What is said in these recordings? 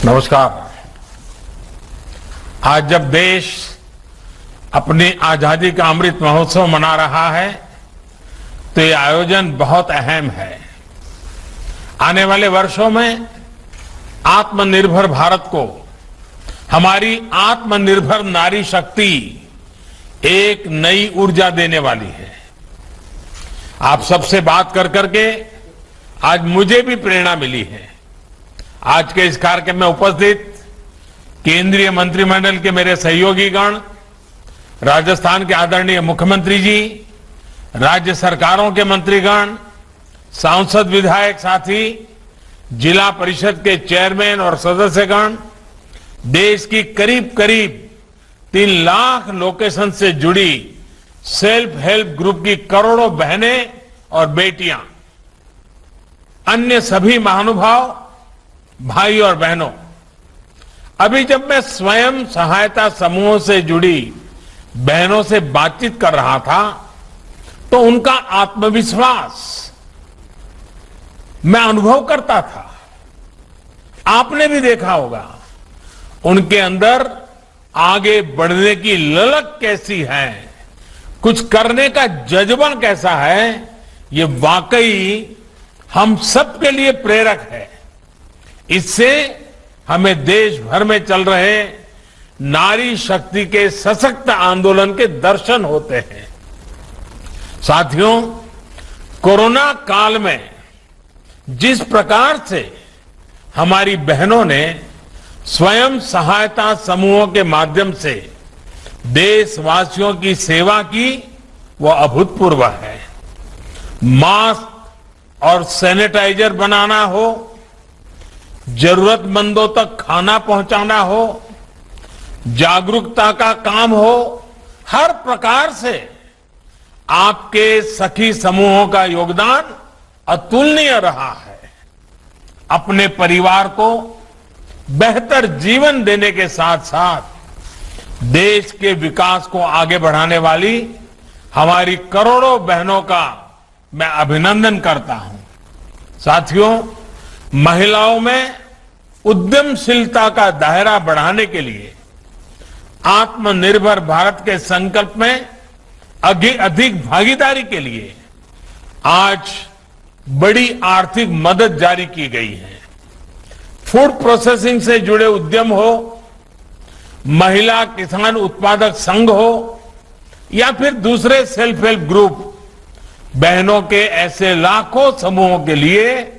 नमस्कार। आज जब देश अपनी आजादी का अमृत महोत्सव मना रहा है तो ये आयोजन बहुत अहम है। आने वाले वर्षों में आत्मनिर्भर भारत को हमारी आत्मनिर्भर नारी शक्ति एक नई ऊर्जा देने वाली है। आप सबसे बात कर करके आज मुझे भी प्रेरणा मिली है। आज के इस कार्यक्रम में उपस्थित केंद्रीय मंत्रिमंडल के मेरे सहयोगीगण, राजस्थान के आदरणीय मुख्यमंत्री जी, राज्य सरकारों के मंत्रीगण, सांसद विधायक साथी, जिला परिषद के चेयरमैन और सदस्यगण, देश की करीब करीब 3 लाख लोकेशन से जुड़ी सेल्फ हेल्प ग्रुप की करोड़ों बहनें और बेटियां, अन्य सभी महानुभाव, भाई और बहनों, अभी जब मैं स्वयं सहायता समूहों से जुड़ी बहनों से बातचीत कर रहा था तो उनका आत्मविश्वास मैं अनुभव करता था। आपने भी देखा होगा उनके अंदर आगे बढ़ने की ललक कैसी है, कुछ करने का जज्बा कैसा है, ये वाकई हम सबके लिए प्रेरक है। इससे हमें देश भर में चल रहे नारी शक्ति के सशक्त आंदोलन के दर्शन होते हैं। साथियों, कोरोना काल में जिस प्रकार से हमारी बहनों ने स्वयं सहायता समूहों के माध्यम से देशवासियों की सेवा की, वो अभूतपूर्व है। मास्क और सैनिटाइजर बनाना हो, जरूरतमंदों तक खाना पहुंचाना हो, जागरूकता का काम हो, हर प्रकार से आपके सखी समूहों का योगदान अतुलनीय रहा है। अपने परिवार को बेहतर जीवन देने के साथ साथ देश के विकास को आगे बढ़ाने वाली हमारी करोड़ों बहनों का मैं अभिनंदन करता हूं। साथियों, महिलाओं में उद्यमशीलता का दायरा बढ़ाने के लिए आत्मनिर्भर भारत के संकल्प में अधिक भागीदारी के लिए आज बड़ी आर्थिक मदद जारी की गई है। फूड प्रोसेसिंग से जुड़े उद्यम हो, महिला किसान उत्पादक संघ हो या फिर दूसरे सेल्फ हेल्प ग्रुप, बहनों के ऐसे लाखों समूहों के लिए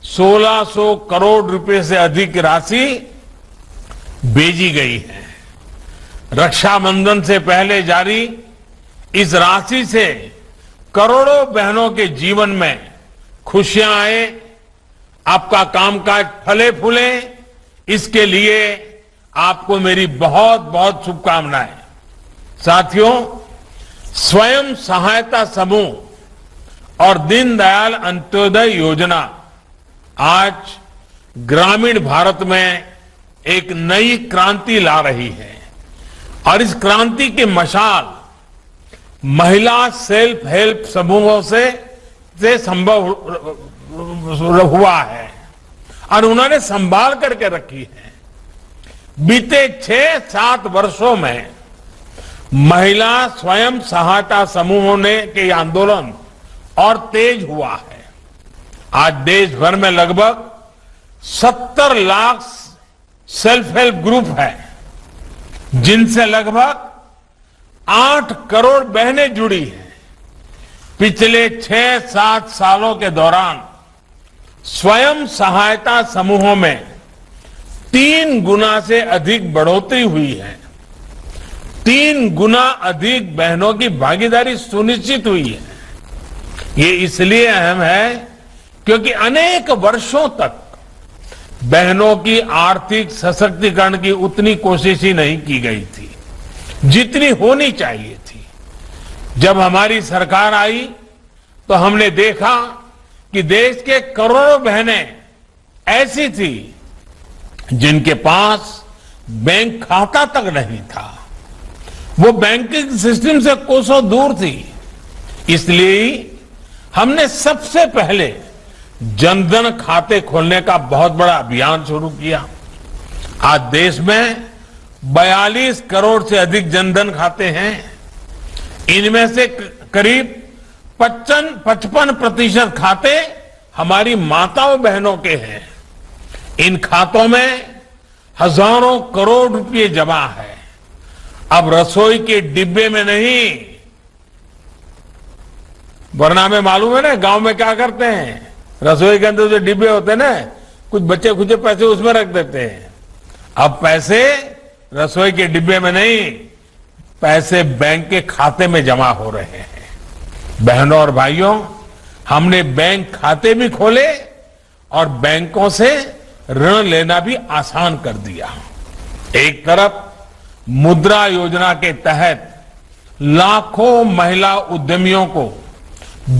1600 करोड़ रुपए से अधिक राशि भेजी गई है। रक्षाबंधन से पहले जारी इस राशि से करोड़ों बहनों के जीवन में खुशियां आए, आपका कामकाज फले फूले, इसके लिए आपको मेरी बहुत बहुत शुभकामनाएं। साथियों, स्वयं सहायता समूह और दीनदयाल अंत्योदय योजना आज ग्रामीण भारत में एक नई क्रांति ला रही है और इस क्रांति की मशाल महिला सेल्फ हेल्प समूहों से संभव हुआ है और उन्होंने संभाल करके रखी है। बीते 6-7 वर्षों में महिला स्वयं सहायता समूहों ने के आंदोलन और तेज हुआ है। आज देश भर में लगभग 70 लाख सेल्फ हेल्प ग्रुप है, जिनसे लगभग 8 करोड़ बहनें जुड़ी हैं। पिछले 6-7 सालों के दौरान स्वयं सहायता समूहों में 3 गुना से अधिक बढ़ोतरी हुई है। 3 गुना अधिक बहनों की भागीदारी सुनिश्चित हुई है। ये इसलिए अहम है क्योंकि अनेक वर्षों तक बहनों की आर्थिक सशक्तिकरण की उतनी कोशिश ही नहीं की गई थी जितनी होनी चाहिए थी। जब हमारी सरकार आई तो हमने देखा कि देश के करोड़ों बहनें ऐसी थी जिनके पास बैंक खाता तक नहीं था, वो बैंकिंग सिस्टम से कोसों दूर थी। इसलिए हमने सबसे पहले जनधन खाते खोलने का बहुत बड़ा अभियान शुरू किया। आज देश में 42 करोड़ से अधिक जनधन खाते हैं। इनमें से करीब 55% खाते हमारी माताओं बहनों के हैं। इन खातों में हजारों करोड़ रुपए जमा है। अब रसोई के डिब्बे में नहीं, वरना में मालूम है ना गांव में क्या करते हैं, रसोई के अंदर जो डिब्बे होते हैं ना, कुछ बच्चे खुचे पैसे उसमें रख देते हैं। अब पैसे रसोई के डिब्बे में नहीं, पैसे बैंक के खाते में जमा हो रहे हैं। बहनों और भाइयों, हमने बैंक खाते भी खोले और बैंकों से ऋण लेना भी आसान कर दिया। एक तरफ मुद्रा योजना के तहत लाखों महिला उद्यमियों को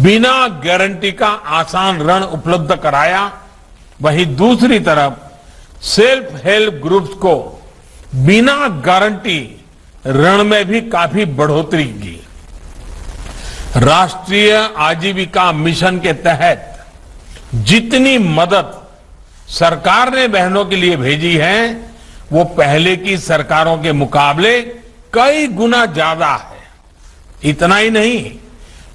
बिना गारंटी का आसान ऋण उपलब्ध कराया, वहीं दूसरी तरफ सेल्फ हेल्प ग्रुप्स को बिना गारंटी ऋण में भी काफी बढ़ोतरी की। राष्ट्रीय आजीविका मिशन के तहत जितनी मदद सरकार ने बहनों के लिए भेजी है, वो पहले की सरकारों के मुकाबले कई गुना ज्यादा है। इतना ही नहीं,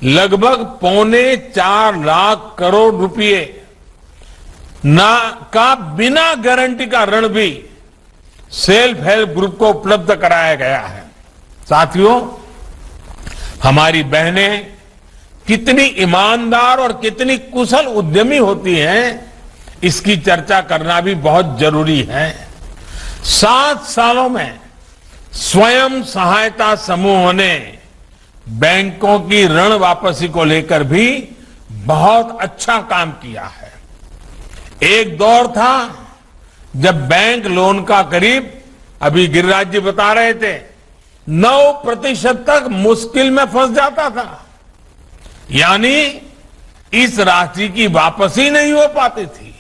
लगभग 3.25 लाख करोड़ रुपए का बिना गारंटी का ऋण भी सेल्फ हेल्प ग्रुप को उपलब्ध कराया गया है। साथियों, हमारी बहनें कितनी ईमानदार और कितनी कुशल उद्यमी होती हैं, इसकी चर्चा करना भी बहुत जरूरी है। 7 सालों में स्वयं सहायता समूह ने बैंकों की ऋण वापसी को लेकर भी बहुत अच्छा काम किया है। एक दौर था जब बैंक लोन का करीब, अभी गिरिराज जी बता रहे थे, 9% तक मुश्किल में फंस जाता था। यानी इस राशि की वापसी नहीं हो पाती थी।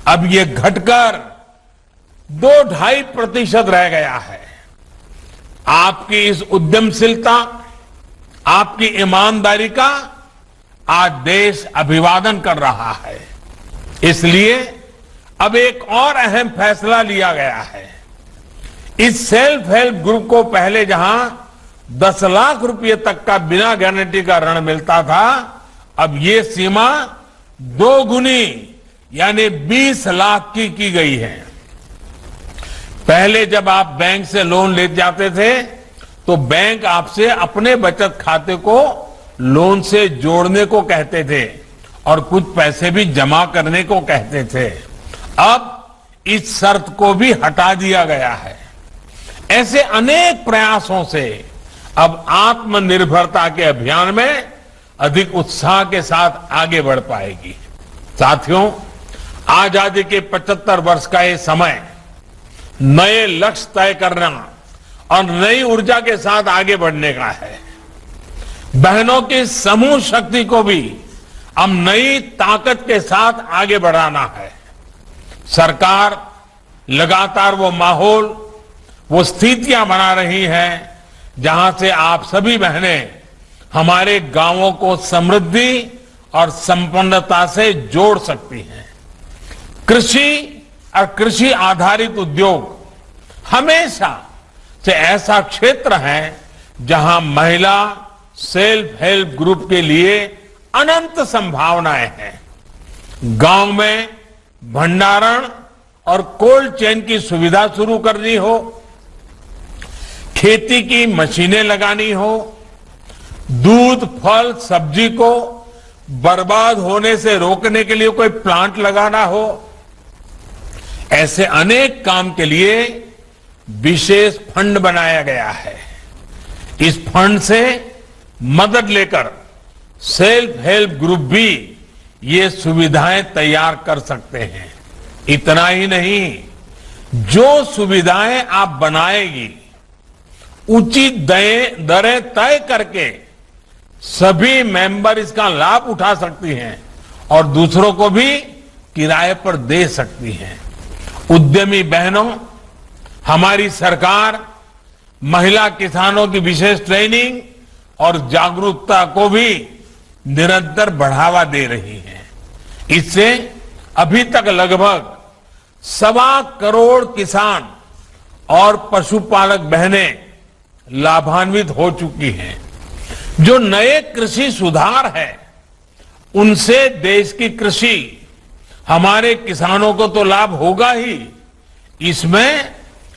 अब ये घटकर 2-2.5% रह गया है। आपकी इस उद्यमशीलता, आपकी ईमानदारी का आज देश अभिवादन कर रहा है। इसलिए अब एक और अहम फैसला लिया गया है। इस सेल्फ हेल्प ग्रुप को पहले जहां 10 लाख रुपए तक का बिना गारंटी का ऋण मिलता था, अब ये सीमा 2 गुनी यानी 20 लाख की गई है। पहले जब आप बैंक से लोन ले जाते थे तो बैंक आपसे अपने बचत खाते को लोन से जोड़ने को कहते थे और कुछ पैसे भी जमा करने को कहते थे। अब इस शर्त को भी हटा दिया गया है। ऐसे अनेक प्रयासों से अब आत्मनिर्भरता के अभियान में अधिक उत्साह के साथ आगे बढ़ पाएगी। साथियों, आजादी के 75 वर्ष का ये समय नए लक्ष्य तय करना और नई ऊर्जा के साथ आगे बढ़ने का है। बहनों की समूह शक्ति को भी हम नई ताकत के साथ आगे बढ़ाना है। सरकार लगातार वो माहौल, वो स्थितियां बना रही है जहां से आप सभी बहनें हमारे गांवों को समृद्धि और संपन्नता से जोड़ सकती हैं। कृषि और कृषि आधारित उद्योग हमेशा से ऐसा क्षेत्र है जहां महिला सेल्फ हेल्प ग्रुप के लिए अनंत संभावनाएं हैं। गांव में भंडारण और कोल्ड चेन की सुविधा शुरू करनी हो, खेती की मशीनें लगानी हो, दूध, फल, सब्जी को बर्बाद होने से रोकने के लिए कोई प्लांट लगाना हो, ऐसे अनेक काम के लिए विशेष फंड बनाया गया है। इस फंड से मदद लेकर सेल्फ हेल्प ग्रुप भी ये सुविधाएं तैयार कर सकते हैं। इतना ही नहीं, जो सुविधाएं आप बनाएगी उचित दरें तय करके सभी मेंबर इसका लाभ उठा सकती हैं और दूसरों को भी किराए पर दे सकती हैं। उद्यमी बहनों, हमारी सरकार महिला किसानों की विशेष ट्रेनिंग और जागरूकता को भी निरंतर बढ़ावा दे रही है। इससे अभी तक लगभग 1.25 करोड़ किसान और पशुपालक बहनें लाभान्वित हो चुकी हैं। जो नए कृषि सुधार है उनसे देश की कृषि, हमारे किसानों को तो लाभ होगा ही, इसमें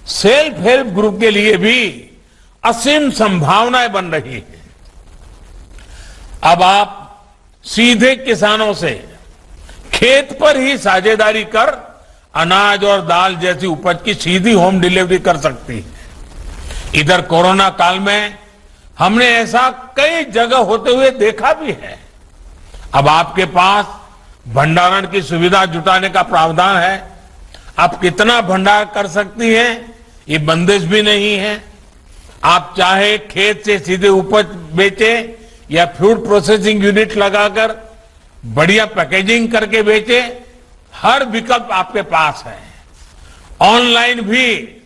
सेल्फ हेल्प ग्रुप के लिए भी असीम संभावनाएं बन रही हैं। अब आप सीधे किसानों से खेत पर ही साझेदारी कर अनाज और दाल जैसी उपज की सीधी होम डिलीवरी कर सकती है। इधर कोरोना काल में हमने ऐसा कई जगह होते हुए देखा भी है। अब आपके पास भंडारण की सुविधा जुटाने का प्रावधान है। आप कितना भंडार कर सकती हैं, ये बंदिश भी नहीं है। आप चाहे खेत से सीधे उपज बेचे या फूड प्रोसेसिंग यूनिट लगाकर बढ़िया पैकेजिंग करके बेचे, हर विकल्प आपके पास है। ऑनलाइन भी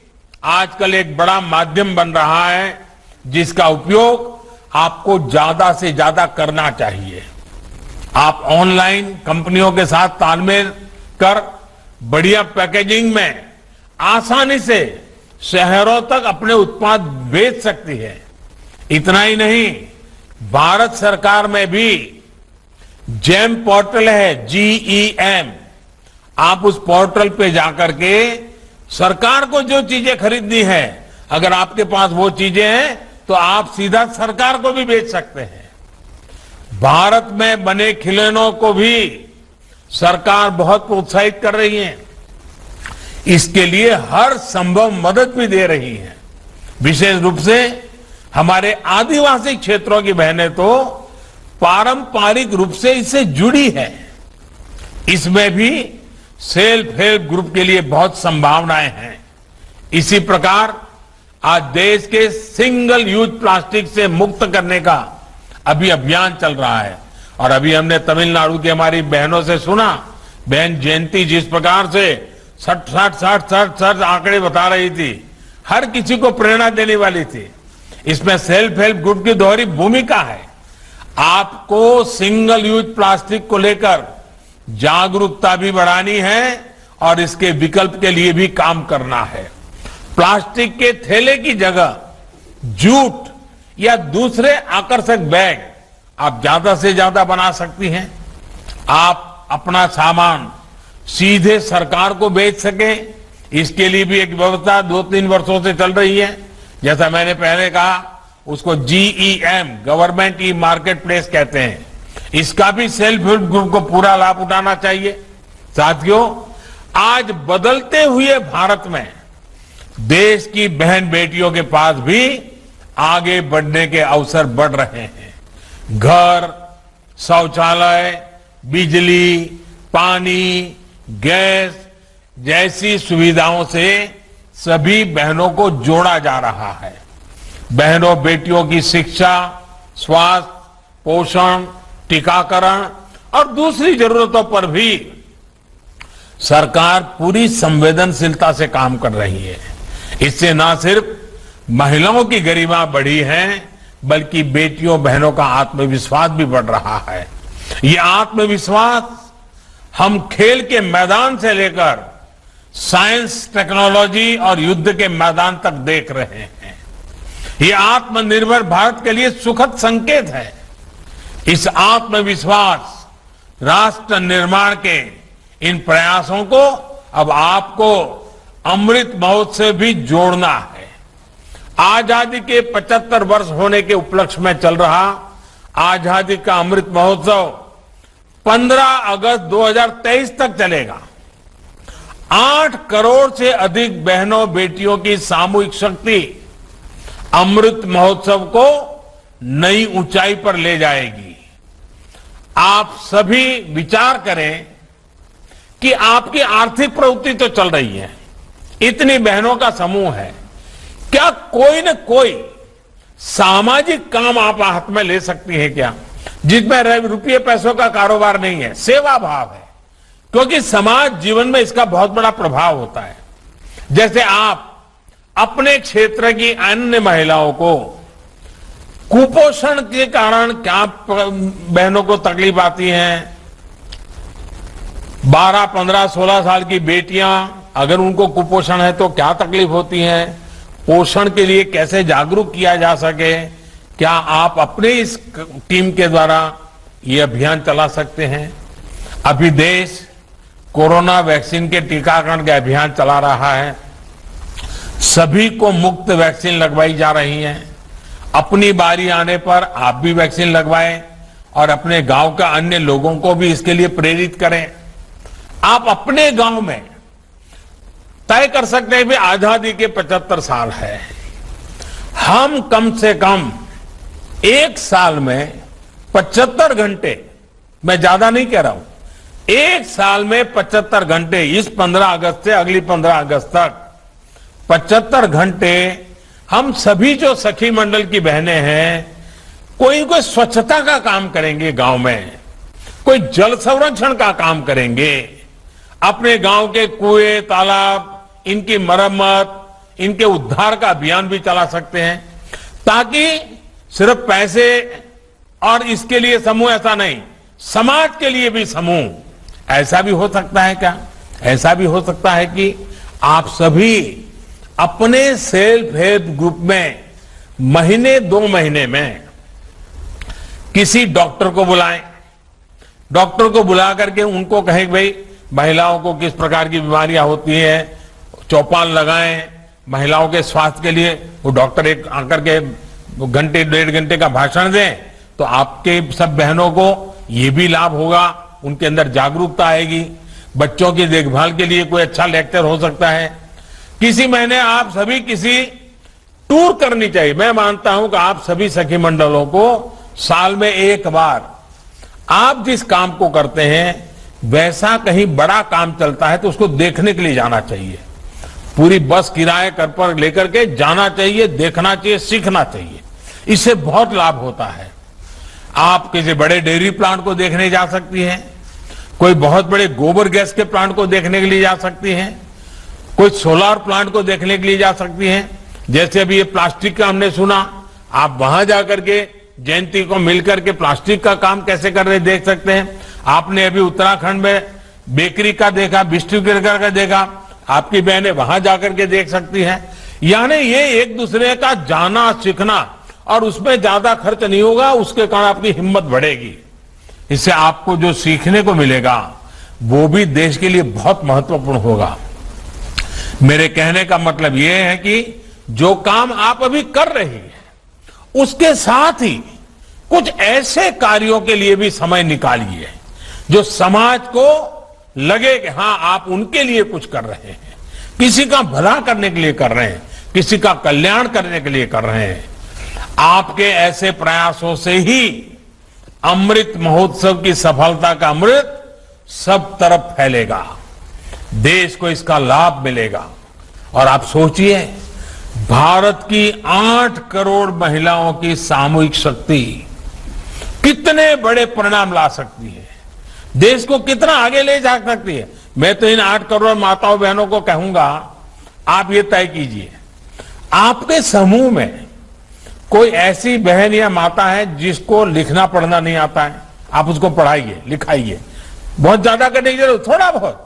आजकल एक बड़ा माध्यम बन रहा है जिसका उपयोग आपको ज्यादा से ज्यादा करना चाहिए। आप ऑनलाइन कंपनियों के साथ तालमेल कर बढ़िया पैकेजिंग में आसानी से शहरों तक अपने उत्पाद बेच सकती है। इतना ही नहीं, भारत सरकार में भी जेम पोर्टल है, GEM। आप उस पोर्टल पे जाकर के सरकार को जो चीजें खरीदनी है, अगर आपके पास वो चीजें हैं तो आप सीधा सरकार को भी बेच सकते हैं। भारत में बने खिलौनों को भी सरकार बहुत प्रोत्साहित कर रही है। इसके लिए हर संभव मदद भी दे रही है। विशेष रूप से हमारे आदिवासी क्षेत्रों की बहनें तो पारंपरिक रूप से इससे जुड़ी है। इसमें भी सेल्फ हेल्प ग्रुप के लिए बहुत संभावनाएं हैं। इसी प्रकार आज देश के सिंगल यूज प्लास्टिक से मुक्त करने का अभी अभियान चल रहा है। और अभी हमने तमिलनाडु की हमारी बहनों से सुना, बहन जयंती जिस प्रकार से 60 आंकड़े बता रही थी, हर किसी को प्रेरणा देने वाली थी। इसमें सेल्फ हेल्प ग्रुप की दोहरी भूमिका है। आपको सिंगल यूज प्लास्टिक को लेकर जागरूकता भी बढ़ानी है और इसके विकल्प के लिए भी काम करना है। प्लास्टिक के थैले की जगह जूट या दूसरे आकर्षक बैग आप ज्यादा से ज्यादा बना सकती हैं। आप अपना सामान सीधे सरकार को बेच सके, इसके लिए भी एक व्यवस्था 2-3 वर्षों से चल रही है। जैसा मैंने पहले कहा, उसको GEM, government e market place कहते हैं। इसका भी सेल्फ हेल्प ग्रुप को पूरा लाभ उठाना चाहिए। साथियों, आज बदलते हुए भारत में देश की बहन बेटियों के पास भी आगे बढ़ने के अवसर बढ़ रहे हैं। घर, शौचालय, बिजली, पानी, गैस जैसी सुविधाओं से सभी बहनों को जोड़ा जा रहा है। बहनों बेटियों की शिक्षा, स्वास्थ्य, पोषण, टीकाकरण और दूसरी जरूरतों पर भी सरकार पूरी संवेदनशीलता से काम कर रही है। इससे न सिर्फ महिलाओं की गरिमा बढ़ी है, बल्कि बेटियों बहनों का आत्मविश्वास भी बढ़ रहा है। ये आत्मविश्वास हम खेल के मैदान से लेकर साइंस, टेक्नोलॉजी और युद्ध के मैदान तक देख रहे हैं। ये आत्मनिर्भर भारत के लिए सुखद संकेत है। इस आत्मविश्वास राष्ट्र निर्माण के इन प्रयासों को अब आपको अमृत महोत्सव भी जोड़ना है। आजादी के 75 वर्ष होने के उपलक्ष्य में चल रहा आजादी का अमृत महोत्सव 15 अगस्त 2023 तक चलेगा। 8 करोड़ से अधिक बहनों बेटियों की सामूहिक शक्ति अमृत महोत्सव को नई ऊंचाई पर ले जाएगी। आप सभी विचार करें कि आपकी आर्थिक प्रवृत्ति तो चल रही है, इतनी बहनों का समूह है, क्या कोई न कोई सामाजिक काम आप हाथ में ले सकती है क्या, जिसमें रुपये पैसों का कारोबार नहीं है, सेवा भाव है। क्योंकि समाज जीवन में इसका बहुत बड़ा प्रभाव होता है। जैसे आप अपने क्षेत्र की अन्य महिलाओं को कुपोषण के कारण क्या बहनों को तकलीफ आती है, 12, 15, 16 साल की बेटियां अगर उनको कुपोषण है तो क्या तकलीफ होती है, पोषण के लिए कैसे जागरूक किया जा सके, क्या आप अपने इस टीम के द्वारा ये अभियान चला सकते हैं। अभी देश कोरोना वैक्सीन के टीकाकरण का अभियान चला रहा है। सभी को मुफ्त वैक्सीन लगवाई जा रही है। अपनी बारी आने पर आप भी वैक्सीन लगवाएं और अपने गांव का अन्य लोगों को भी इसके लिए प्रेरित करें। आप अपने गांव में तय कर सकते हैं कि आजादी के 75 साल है, हम कम से कम एक साल में 75 घंटे, मैं ज्यादा नहीं कह रहा हूं, एक साल में 75 घंटे, इस 15 अगस्त से अगली 15 अगस्त तक 75 घंटे हम सभी जो सखी मंडल की बहनें हैं, कोई स्वच्छता का काम करेंगे गांव में, कोई जल संरक्षण का काम करेंगे, अपने गांव के कुएं तालाब इनकी मरम्मत, इनके उद्धार का अभियान भी चला सकते हैं, ताकि सिर्फ पैसे और इसके लिए समूह ऐसा नहीं, समाज के लिए भी समूह। ऐसा भी हो सकता है क्या, ऐसा भी हो सकता है कि आप सभी अपने सेल्फ हेल्प ग्रुप में महीने 2 महीने में किसी डॉक्टर को बुलाएं, डॉक्टर को बुला करके उनको कहें भाई महिलाओं को किस प्रकार की बीमारियां होती हैं, चौपाल लगाएं, महिलाओं के स्वास्थ्य के लिए वो डॉक्टर एक आकर के घंटे 1.5 घंटे का भाषण दें, तो आपके सब बहनों को ये भी लाभ होगा, उनके अंदर जागरूकता आएगी। बच्चों की देखभाल के लिए कोई अच्छा लेक्चर हो सकता है। किसी महीने आप सभी किसी टूर करनी चाहिए। मैं मानता हूं कि आप सभी सखी मंडलों को साल में एक बार आप जिस काम को करते हैं वैसा कहीं बड़ा काम चलता है तो उसको देखने के लिए जाना चाहिए। पूरी बस किराए कर पर लेकर के जाना चाहिए, देखना चाहिए, सीखना चाहिए। इससे बहुत लाभ होता है। आप किसी बड़े डेयरी प्लांट को देखने जा सकती हैं, कोई बहुत बड़े गोबर गैस के प्लांट को देखने के लिए जा सकती हैं, कोई सोलार प्लांट को देखने के लिए जा सकती हैं। जैसे अभी ये प्लास्टिक का हमने सुना, आप वहां जाकर के जयंती को मिलकर के प्लास्टिक का काम कैसे कर रहे देख सकते हैं। आपने अभी उत्तराखंड में बेकरी का देखा, बिस्कुट का देखा, आपकी बहनें वहां जाकर के देख सकती हैं। यानी ये एक दूसरे का जाना सीखना, और उसमें ज्यादा खर्च नहीं होगा, उसके कारण आपकी हिम्मत बढ़ेगी। इससे आपको जो सीखने को मिलेगा वो भी देश के लिए बहुत महत्वपूर्ण होगा। मेरे कहने का मतलब ये है कि जो काम आप अभी कर रही हैं उसके साथ ही कुछ ऐसे कार्यों के लिए भी समय निकालिए जो समाज को लगे कि हां आप उनके लिए कुछ कर रहे हैं, किसी का भला करने के लिए कर रहे हैं, किसी का कल्याण करने के लिए कर रहे हैं। आपके ऐसे प्रयासों से ही अमृत महोत्सव की सफलता का अमृत सब तरफ फैलेगा, देश को इसका लाभ मिलेगा। और आप सोचिए, भारत की 8 करोड़ महिलाओं की सामूहिक शक्ति कितने बड़े परिणाम ला सकती है, देश को कितना आगे ले जा सकती है। मैं तो इन 8 करोड़ माताओं बहनों को कहूंगा, आप ये तय कीजिए, आपके समूह में कोई ऐसी बहन या माता है जिसको लिखना पढ़ना नहीं आता है, आप उसको पढ़ाइए, लिखाइए। बहुत ज्यादा करने की जरूरत, थोड़ा बहुत।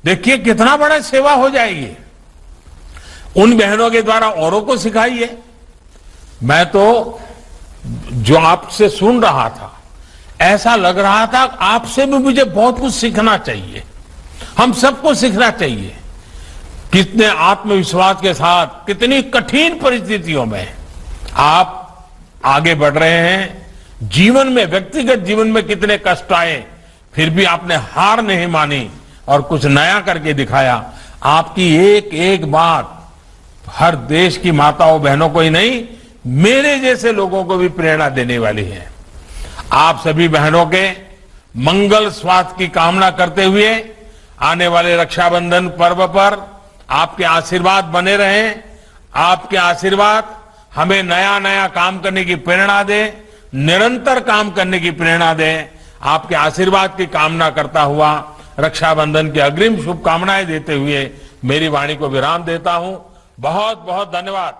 देखिए कितना बड़ा सेवा हो जाएगी। उन बहनों के द्वारा औरों को सिखाइए। मैं तो जो आपसे सुन रहा था, ऐसा लग रहा था आपसे भी मुझे बहुत कुछ सीखना चाहिए, हम सबको सीखना चाहिए। कितने आत्मविश्वास के साथ, कितनी कठिन परिस्थितियों में आप आगे बढ़ रहे हैं। जीवन में, व्यक्तिगत जीवन में कितने कष्ट आए, फिर भी आपने हार नहीं मानी और कुछ नया करके दिखाया। आपकी एक एक बात हर देश की माताओं बहनों को ही नहीं, मेरे जैसे लोगों को भी प्रेरणा देने वाली है। आप सभी बहनों के मंगल स्वास्थ्य की कामना करते हुए आने वाले रक्षाबंधन पर्व पर आपके आशीर्वाद बने रहें। आपके आशीर्वाद हमें नया नया काम करने की प्रेरणा दे, निरंतर काम करने की प्रेरणा दे। आपके आशीर्वाद की कामना करता हुआ रक्षाबंधन की अग्रिम शुभकामनाएं देते हुए मेरी वाणी को विराम देता हूं। बहुत बहुत धन्यवाद।